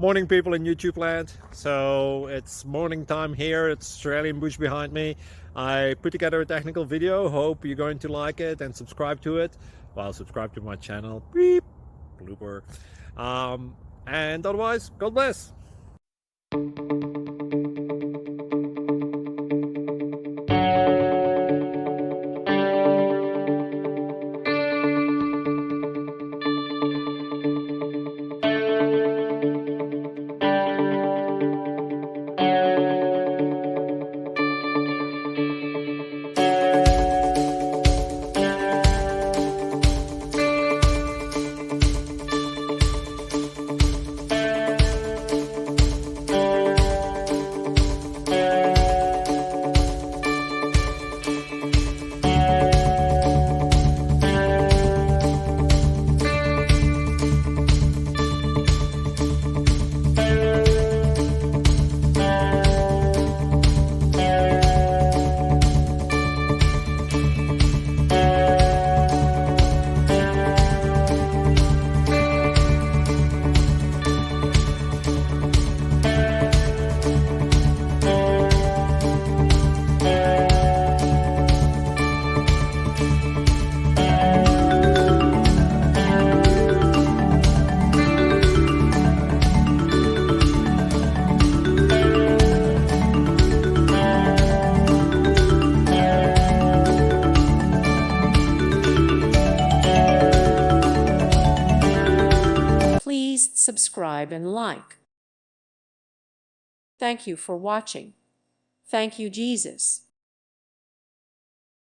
Morning, people in YouTube land. So it's morning time here. It's Australian bush behind me. I put together a technical video. Hope you're going to like it and subscribe to it. Well, subscribe to my channel. Beep. Blooper. And otherwise, God bless. Please subscribe and like. Thank you for watching. Thank you, Jesus.